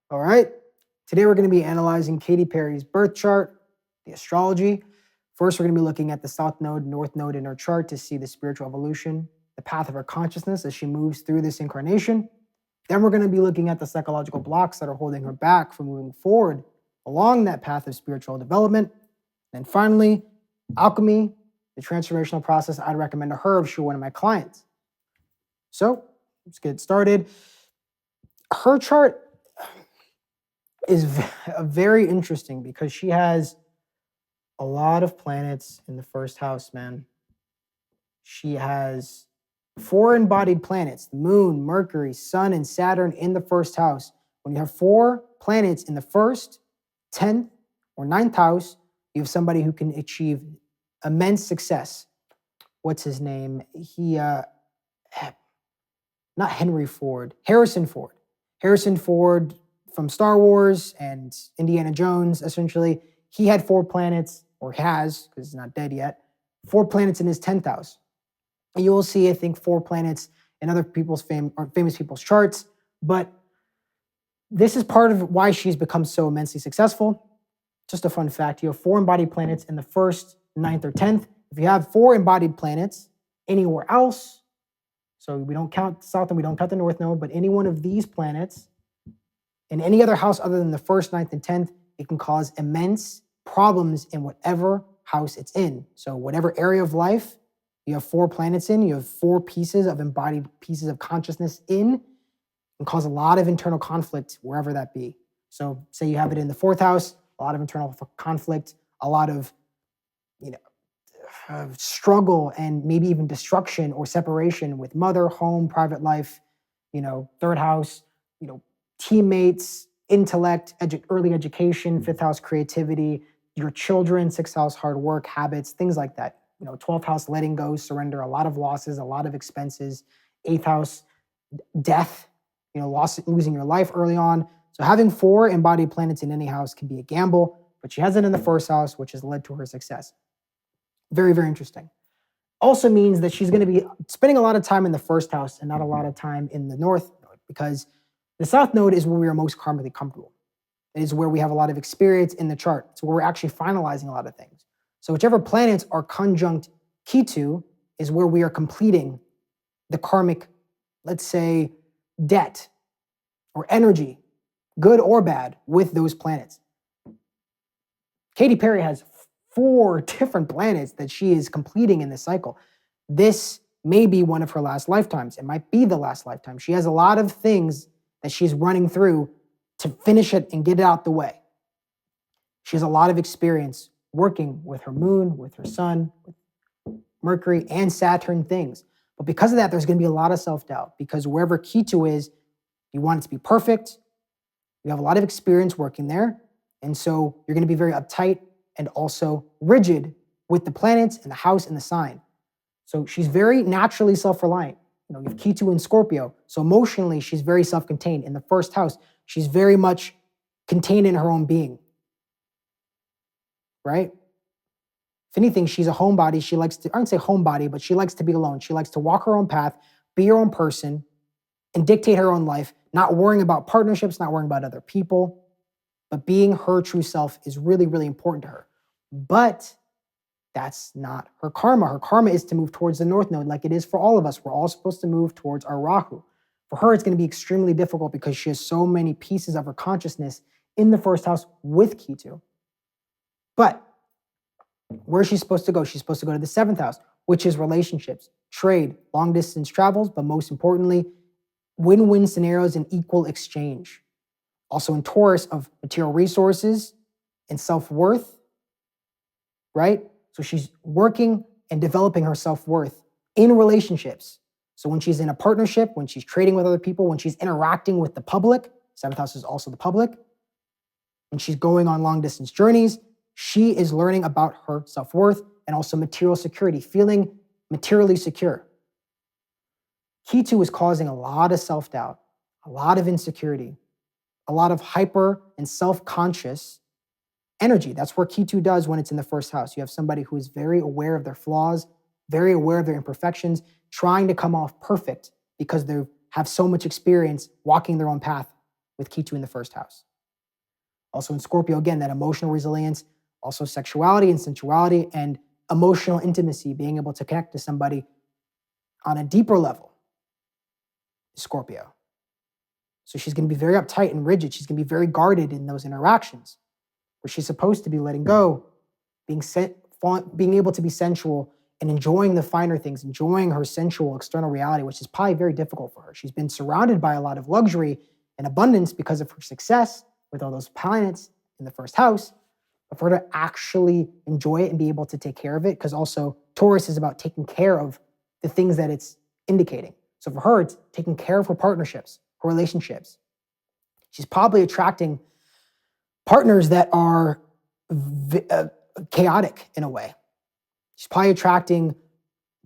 All right. Today we're going to be analyzing Katy Perry's birth chart, the astrology. First, we're going to be looking at the south node, north node in her chart to see the spiritual evolution, the path of her consciousness as she moves through this incarnation. Then we're going to be looking at the psychological blocks that are holding her back from moving forward along that path of spiritual development. And finally, alchemy, the transformational process I'd recommend to her if she were one of my clients. So let's get started. Her chart is very interesting because she has a lot of planets in the first house, man. She has 4 embodied planets, the moon, Mercury, Sun, and Saturn in the first house. When you have 4 planets in the first, 10th, or 9th house, you have somebody who can achieve immense success. What's his name? Not Henry Ford, Harrison Ford. Harrison Ford from Star Wars and Indiana Jones, essentially, he had 4 planets, or has, because he's not dead yet, 4 planets in his 10th house. And you will see, I think, 4 planets in other people's famous people's charts, but this is part of why she's become so immensely successful. Just a fun fact, you have 4 embodied planets in the first, 9th, or 10th. If you have 4 embodied planets anywhere else, so we don't count the south and we don't count the north node, but any one of these planets in any other house other than the first, 9th, and 10th, it can cause immense problems in whatever house it's in. So whatever area of life you have 4 planets in, you have 4 pieces of embodied pieces of consciousness in, and cause a lot of internal conflict wherever that be. So say you have it in the 4th house, a lot of internal conflict, a lot of struggle and maybe even destruction or separation with mother, home, private life, 3rd house, teammates, intellect, early education, 5th house, creativity, your children, 6th house, hard work, habits, things like that. 12th house, letting go, surrender, a lot of losses, a lot of expenses, 8th house, death, losing your life early on. So having 4 embodied planets in any house can be a gamble, but she has it in the 1st house, which has led to her success. Very, very interesting. Also means that she's going to be spending a lot of time in the 1st house and not a lot of time in the north node, because the south node is where we are most karmically comfortable. It is where we have a lot of experience in the chart. It's where we're actually finalizing a lot of things. So whichever planets are conjunct Ketu is where we are completing the karmic, let's say, debt or energy, good or bad, with those planets. Katy Perry has 4 different planets that she is completing in this cycle. This may be one of her last lifetimes. It might be the last lifetime. She has a lot of things that she's running through to finish it and get it out the way. She has a lot of experience working with her moon, with her sun, with Mercury and Saturn things. But because of that, there's going to be a lot of self-doubt, because wherever Ketu is, you want it to be perfect. You have a lot of experience working there. And so you're going to be very uptight and also rigid with the planets and the house and the sign. So she's very naturally self-reliant. You have Ketu in Scorpio. So emotionally, she's very self-contained. In the 1st house, she's very much contained in her own being. Right? If anything, she's a homebody. She likes to, I don't say homebody, but she likes to be alone. She likes to walk her own path, be her own person, and dictate her own life, not worrying about partnerships, not worrying about other people, but being her true self is really, really important to her. But that's not her karma. Her karma is to move towards the north node like it is for all of us. We're all supposed to move towards our Rahu. For her, it's going to be extremely difficult because she has so many pieces of her consciousness in the 1st house with Ketu. But where is she supposed to go? She's supposed to go to the 7th house, which is relationships, trade, long distance travels, but most importantly, win-win scenarios and equal exchange. Also in Taurus, of material resources and self-worth, right? So she's working and developing her self-worth in relationships. So when she's in a partnership, when she's trading with other people, when she's interacting with the public, 7th house is also the public, when she's going on long distance journeys, she is learning about her self-worth and also material security, feeling materially secure. Ketu is causing a lot of self-doubt, a lot of insecurity, a lot of hyper and self-conscious energy. That's where Ketu does when it's in the 1st house. You have somebody who is very aware of their flaws, very aware of their imperfections, trying to come off perfect because they have so much experience walking their own path with Ketu in the first house. Also in Scorpio, again, that emotional resilience, also sexuality and sensuality and emotional intimacy, being able to connect to somebody on a deeper level. Scorpio. So she's going to be very uptight and rigid. She's going to be very guarded in those interactions where she's supposed to be letting go, being able to be sensual and enjoying the finer things, enjoying her sensual external reality, which is probably very difficult for her. She's been surrounded by a lot of luxury and abundance because of her success with all those planets in the first house. But for her to actually enjoy it and be able to take care of it, because also Taurus is about taking care of the things that it's indicating. So for her, it's taking care of her partnerships, her relationships. She's probably attracting partners that are chaotic in a way. She's probably attracting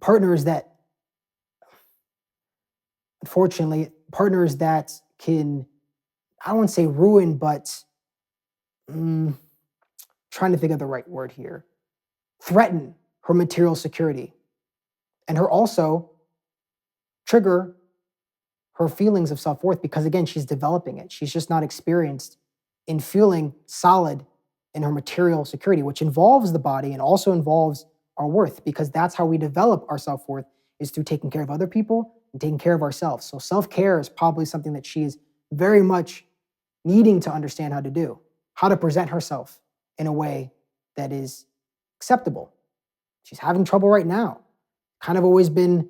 partners that, unfortunately, partners that can, I don't want to say ruin, but trying to think of the right word here, threaten her material security and her also trigger her feelings of self-worth because, again, she's developing it. She's just not experienced in feeling solid in her material security, which involves the body and also involves our worth, because that's how we develop our self-worth, is through taking care of other people and taking care of ourselves. So self-care is probably something that she is very much needing to understand how to do, how to present herself in a way that is acceptable. She's having trouble right now. Kind of always been,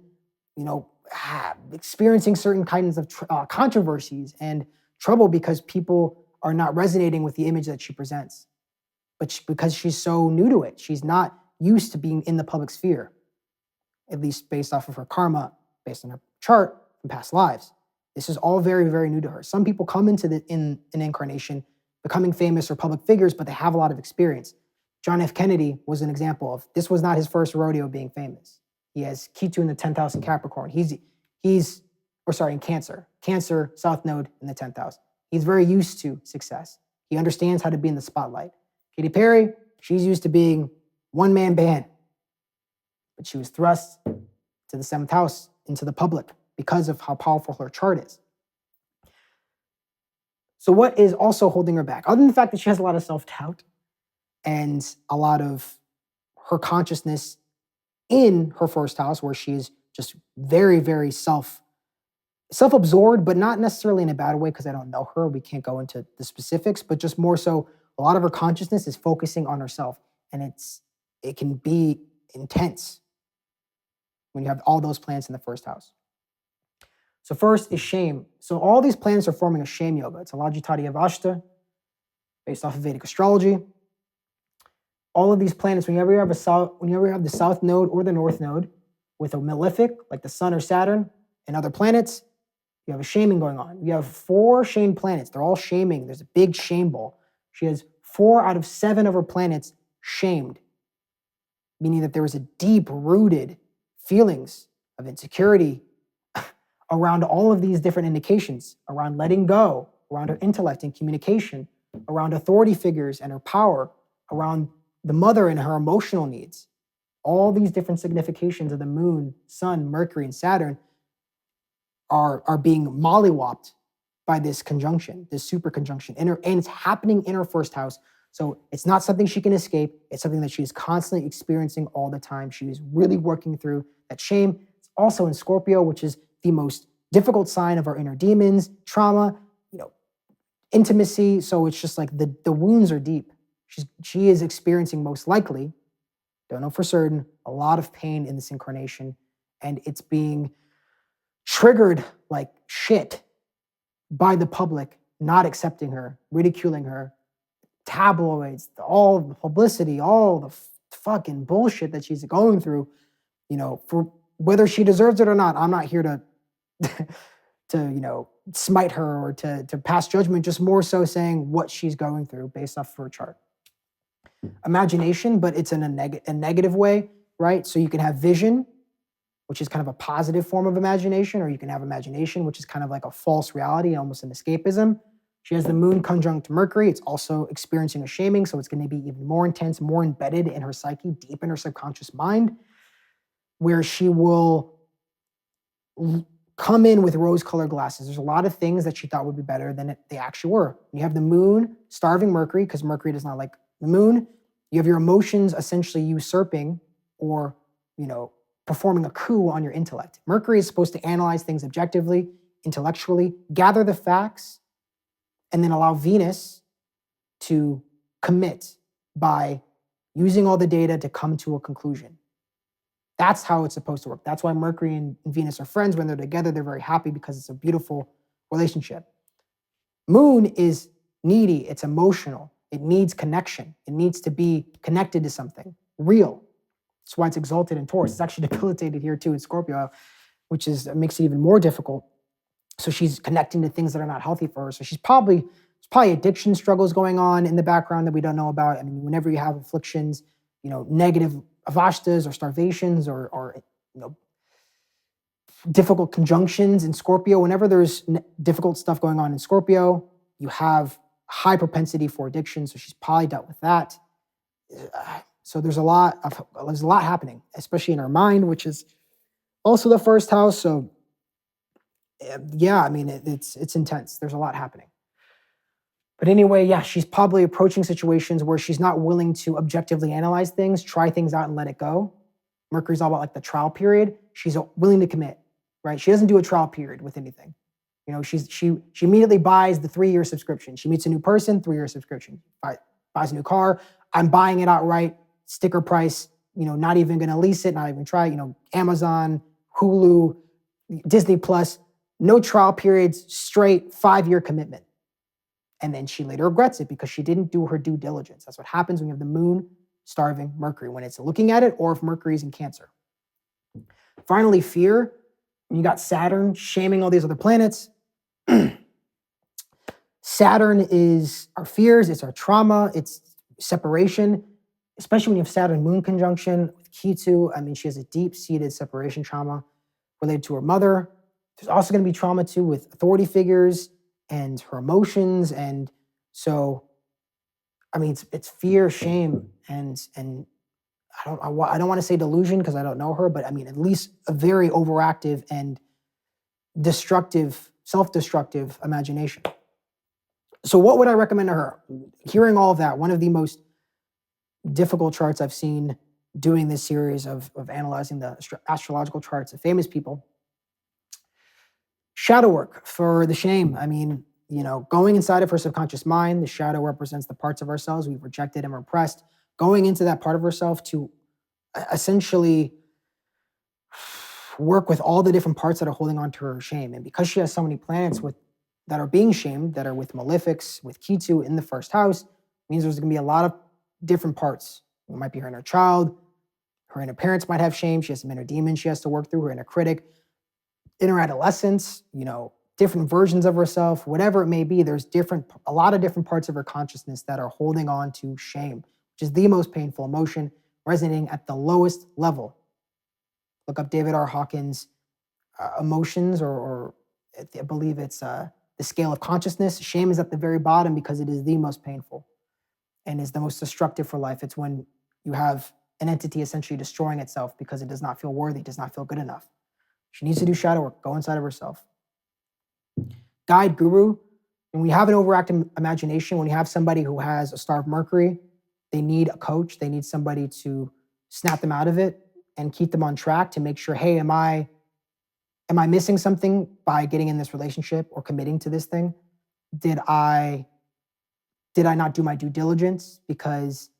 experiencing certain kinds of controversies and trouble because people are not resonating with the image that she presents. But because she's so new to it, she's not used to being in the public sphere, at least based off of her karma, based on her chart from past lives. This is all very, very new to her. Some people come into an incarnation becoming famous or public figures, but they have a lot of experience. John F. Kennedy was an example of this. Was not his first rodeo being famous. He has Ketu in the 10th house in Capricorn. In Cancer, South Node in the 10th house. He's very used to success. He understands how to be in the spotlight. Katy Perry, she's used to being one-man band, but she was thrust to the 7th house into the public because of how powerful her chart is. So what is also holding her back? Other than the fact that she has a lot of self-doubt and a lot of her consciousness in her first house, where she is just very, very self-absorbed, but not necessarily in a bad way because I don't know her. We can't go into the specifics, but just more so a lot of her consciousness is focusing on herself. And it can be intense when you have all those planets in the first house. So first is shame. So all these planets are forming a shame yoga. It's a Lajitati Avashta based off of Vedic astrology. All of these planets, whenever you have the South Node or the North Node with a malefic, like the Sun or Saturn and other planets, you have a shaming going on. You have 4 shamed planets. They're all shaming. There's a big shame ball. She has 4 out of 7 of her planets shamed, meaning that there was a deep-rooted feelings of insecurity around all of these different indications, around letting go, around her intellect and communication, around authority figures and her power, around the mother and her emotional needs. All these different significations of the moon, sun, Mercury, and Saturn are being mollywopped by this conjunction, this super conjunction, and it's happening in her first house. So it's not something she can escape. It's something that she's constantly experiencing all the time. She is really working through that shame. It's also in Scorpio, which is the most difficult sign of our inner demons, trauma, intimacy. So it's just like the wounds are deep. She is experiencing, most likely, don't know for certain, a lot of pain in this incarnation, and it's being triggered like shit by the public, not accepting her, ridiculing her, tabloids, all the publicity, all the fucking bullshit that she's going through, for whether she deserves it or not. I'm not here to to smite her or to pass judgment, just more so saying what she's going through based off of her chart. Imagination, but it's in a negative way, right? So you can have vision, which is kind of a positive form of imagination, or you can have imagination, which is kind of like a false reality, almost an escapism. She has the moon conjunct Mercury. It's also experiencing a shaming, so it's going to be even more intense, more embedded in her psyche, deep in her subconscious mind, where she will come in with rose-colored glasses. There's a lot of things that she thought would be better than they actually were. You have the moon starving Mercury, because Mercury does not like the moon. You have your emotions essentially usurping or, performing a coup on your intellect. Mercury is supposed to analyze things objectively, intellectually, gather the facts, and then allow Venus to commit by using all the data to come to a conclusion. That's how it's supposed to work. That's why Mercury and Venus are friends. When they're together, they're very happy because it's a beautiful relationship. Moon is needy. It's emotional. It needs connection. It needs to be connected to something real. That's why it's exalted in Taurus. It's actually debilitated here too in Scorpio, which makes it even more difficult. So she's connecting to things that are not healthy for her. So there's probably addiction struggles going on in the background that we don't know about. I mean, whenever you have afflictions, negative avashtas or starvations or difficult conjunctions in Scorpio, whenever there's difficult stuff going on in Scorpio, you have high propensity for addiction. So she's probably dealt with that. So there's a lot happening, especially in her mind, which is also the first house. So yeah, I mean, it's intense. There's a lot happening. But anyway, yeah, she's probably approaching situations where she's not willing to objectively analyze things, try things out and let it go. Mercury's all about like the trial period. She's willing to commit, right? She doesn't do a trial period with anything. She immediately buys the 3-year subscription. She meets a new person, 3-year subscription. Buys a new car. I'm buying it outright, sticker price, not even going to lease it, not even try it. Amazon, Hulu, Disney Plus, no trial periods, straight 5-year commitment. And then she later regrets it because she didn't do her due diligence. That's what happens when you have the moon starving Mercury, when it's looking at it or if Mercury's in Cancer. Finally, fear. You got Saturn shaming all these other planets. Saturn is our fears, it's our trauma, it's separation, especially when you have Saturn-Moon conjunction with Ketu. I mean, she has a deep-seated separation trauma related to her mother. There's also going to be trauma, too, with authority figures and her emotions. And so, I mean, it's fear, shame, and I don't want to say delusion because I don't know her, but I mean, at least a very overactive and destructive, self-destructive imagination. So what would I recommend to her? Hearing all of that, one of the most difficult charts I've seen doing this series of analyzing the astrological charts of famous people. Shadow work for the shame. I mean, going inside of her subconscious mind, the shadow represents the parts of ourselves we've rejected and repressed. Going into that part of herself to essentially work with all the different parts that are holding on to her shame. And because she has so many planets that are being shamed, that are with malefics, with Ketu in the first house, means there's going to be a lot of different parts. It might be her inner child, her inner parents might have shame. She has some inner demons she has to work through, her inner critic, inner adolescence, different versions of herself, whatever it may be. There's a lot of different parts of her consciousness that are holding on to shame, which is the most painful emotion, resonating at the lowest level. Look up David R. Hawkins' emotions, or I believe it's the scale of consciousness. Shame is at the very bottom because it is the most painful and is the most destructive for life. It's when you have an entity essentially destroying itself because it does not feel worthy, does not feel good enough. She needs to do shadow work, go inside of herself. Guide, guru. When we have an overactive imagination, when you have somebody who has a starved Mercury, they need a coach. They need somebody to snap them out of it and keep them on track to make sure, hey, am I missing something by getting in this relationship or committing to this thing? Did I not do my due diligence because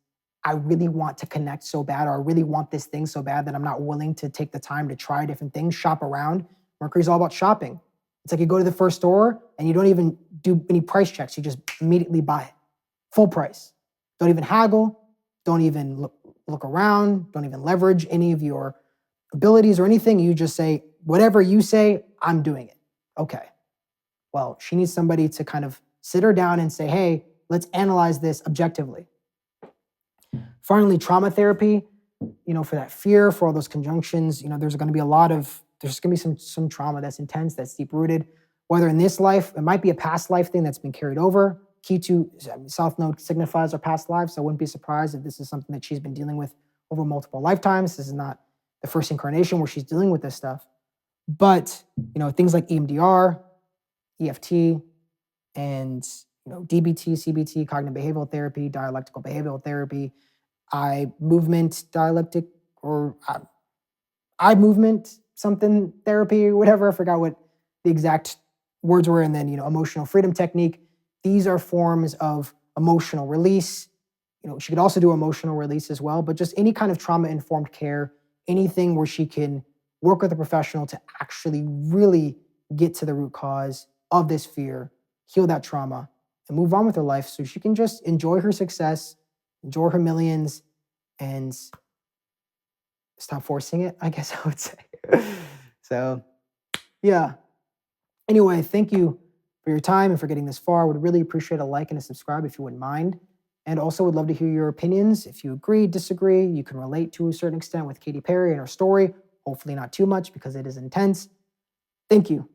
I really want to connect so bad, or I really want this thing so bad that I'm not willing to take the time to try different things, shop around? Mercury's all about shopping. It's like you go to the first store and you don't even do any price checks. You just immediately buy it. Full price. Don't even haggle. Don't even look around. Don't even leverage any of your abilities or anything. You just say, whatever you say, I'm doing it. Okay. Well, she needs somebody to kind of sit her down and say, hey, let's analyze this objectively. Finally, trauma therapy, for that fear, for all those conjunctions, there's going to be there's going to be some trauma that's intense, that's deep-rooted, whether in this life, it might be a past life thing that's been carried over. Ketu, South Node signifies our past lives, so I wouldn't be surprised if this is something that she's been dealing with over multiple lifetimes. This is not the first incarnation where she's dealing with this stuff. But, things like EMDR, EFT, and, DBT, CBT, cognitive behavioral therapy, dialectical behavioral therapy, eye movement dialectic, or eye movement something therapy or whatever. I forgot what the exact words were. And then, emotional freedom technique. These are forms of emotional release. She could also do emotional release as well, but just any kind of trauma-informed care, anything where she can work with a professional to actually really get to the root cause of this fear, heal that trauma, and move on with her life so she can just enjoy her success, enjoy her millions, and stop forcing it, I guess I would say. So, yeah. Anyway, thank you for your time and for getting this far. Would really appreciate a like and a subscribe if you wouldn't mind. And also would love to hear your opinions. If you agree, disagree, you can relate to a certain extent with Katy Perry and her story. Hopefully not too much because it is intense. Thank you.